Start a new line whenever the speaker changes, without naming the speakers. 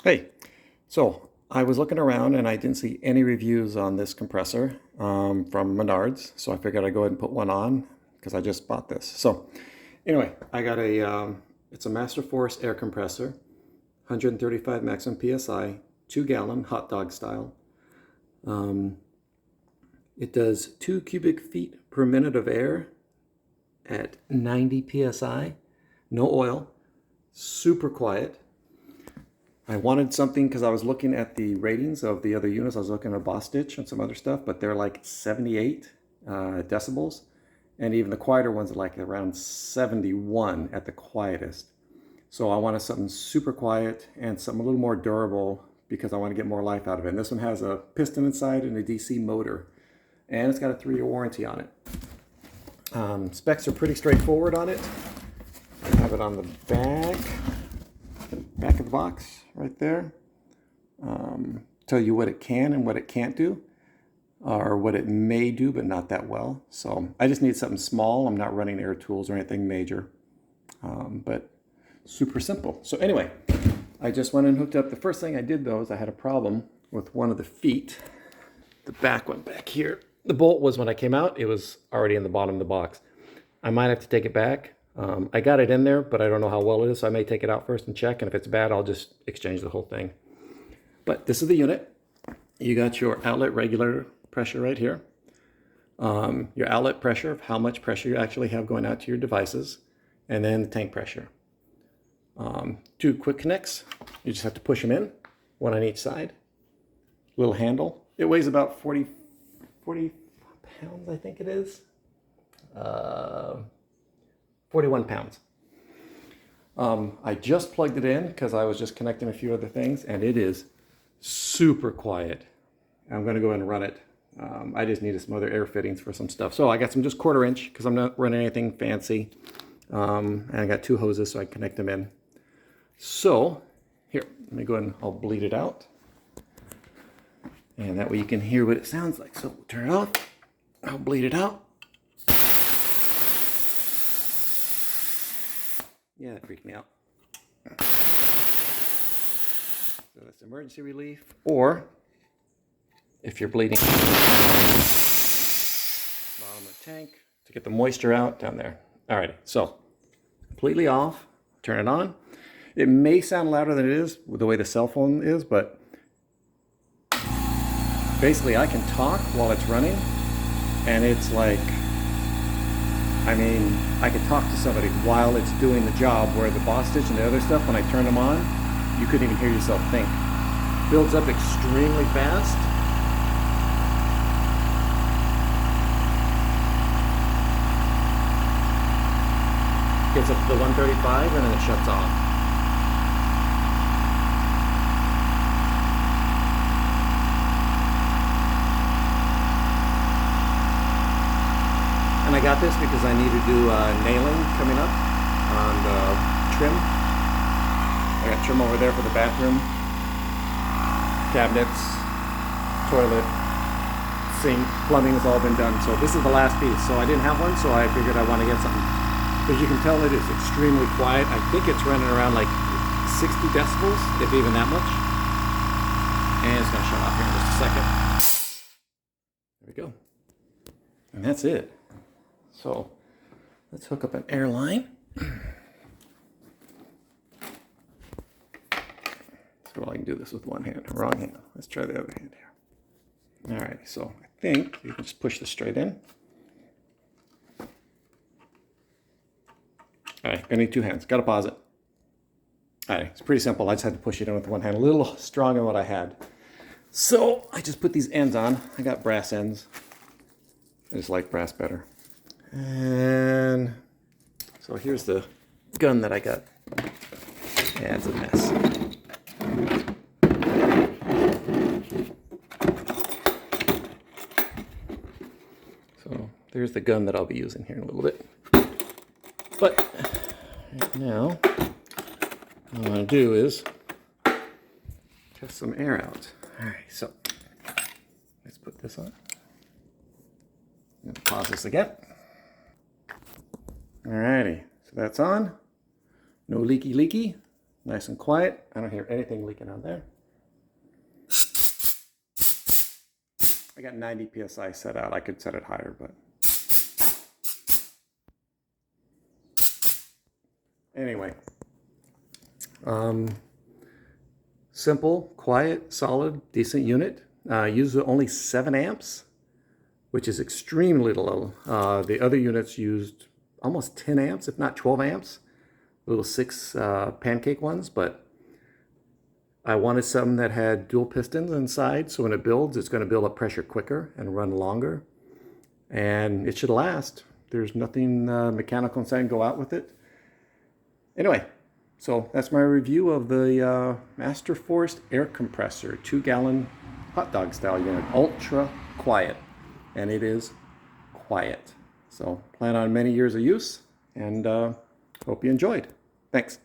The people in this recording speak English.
Hey, so I was looking around and I didn't see any reviews on this compressor from Menards, so I figured I'd go ahead and put one on because I just bought this. So anyway, I got it's a Master Force air compressor, 135 maximum PSI, 2-gallon hot dog style. Um, it does 2 cubic feet per minute of air at 90 PSI, no oil, super quiet. I wanted something because I was looking at the ratings of the other units. I was looking at Boss Stitch and some other stuff, but they're like 78 decibels. And even the quieter ones are like around 71 at the quietest. So I wanted something super quiet and something a little more durable because I want to get more life out of it. And this one has a piston inside and a DC motor. And it's got a 3-year warranty on it. Specs are pretty straightforward on it. I have it on the back of the box right there. Tell you what it can and what it can't do, or what it may do, but not that well. So I just need something small. I'm not running air tools or anything major, but super simple. So anyway, I just went and hooked up. The first thing I did though is I had a problem with one of the feet, the back one back here. The bolt was, when I came out, it was already in the bottom of the box. I might have to take it back. I got it in there, but I don't know how well it is, so I may take it out first and check, and if it's bad, I'll just exchange the whole thing. But this is the unit. You got your outlet regular pressure right here. Your outlet pressure of how much pressure you actually have going out to your devices, and then the tank pressure. 2 quick connects. You just have to push them in, one on each side. Little handle. It weighs about 40 pounds, I think it is. 41 pounds. I just plugged it in because I was just connecting a few other things, and it is super quiet. I'm going to go ahead and run it. I just needed some other air fittings for some stuff. So I got some just 1/4 inch because I'm not running anything fancy. And I got 2 hoses so I can connect them in. So here, let me go ahead and I'll bleed it out. And that way you can hear what it sounds like. So we'll turn it off. I'll bleed it out. Yeah, that freaked me out. So that's emergency relief. Or if you're bleeding, bottom of the tank to get the moisture out down there. Alrighty, so completely off. Turn it on. It may sound louder than it is with the way the cell phone is, but basically I can talk while it's running, and it's like, I mean, I could talk to somebody while it's doing the job, where the Boss Stitch and the other stuff, when I turn them on, you couldn't even hear yourself think. Builds up extremely fast. Gets up to the 135 and then it shuts off. And I got this because I need to do nailing coming up on the trim. I got trim over there for the bathroom, cabinets, toilet, sink, plumbing has all been done. So this is the last piece. So I didn't have one, so I figured I want to get something. As you can tell, it is extremely quiet. I think it's running around like 60 decibels, if even that much. And it's going to shut off here in just a second. There we go. And that's it. So let's hook up an air line. So I can do this with one hand. Wrong hand. Let's try the other hand here. Alrighty, so I think you can just push this straight in. Alright, gonna need 2 hands. Gotta pause it. Alright, it's pretty simple. I just had to push it in with one hand. A little stronger than what I had. So I just put these ends on. I got brass ends. I just like brass better. And so here's the gun that I got. Yeah, it's a mess. So there's the gun that I'll be using here in a little bit. But right now, what I want to do is test some air out. All right, so let's put this on. I'm going to pause this again. All righty, so that's on. No leaky. Nice and quiet. I don't hear anything leaking out there. I got 90 psi set out. I could set it higher, but anyway. Simple, quiet, solid, decent unit. Uses only 7 amps, which is extremely low. The other units used almost 10 amps, if not 12 amps. Little 6 pancake ones, but I wanted some that had dual pistons inside, so when it builds, it's going to build up pressure quicker and run longer. And it should last. There's nothing mechanical inside and go out with it. Anyway, so that's my review of the Master Force air compressor, 2-gallon hot dog style unit, ultra quiet. And it is quiet. So plan on many years of use, and hope you enjoyed. Thanks.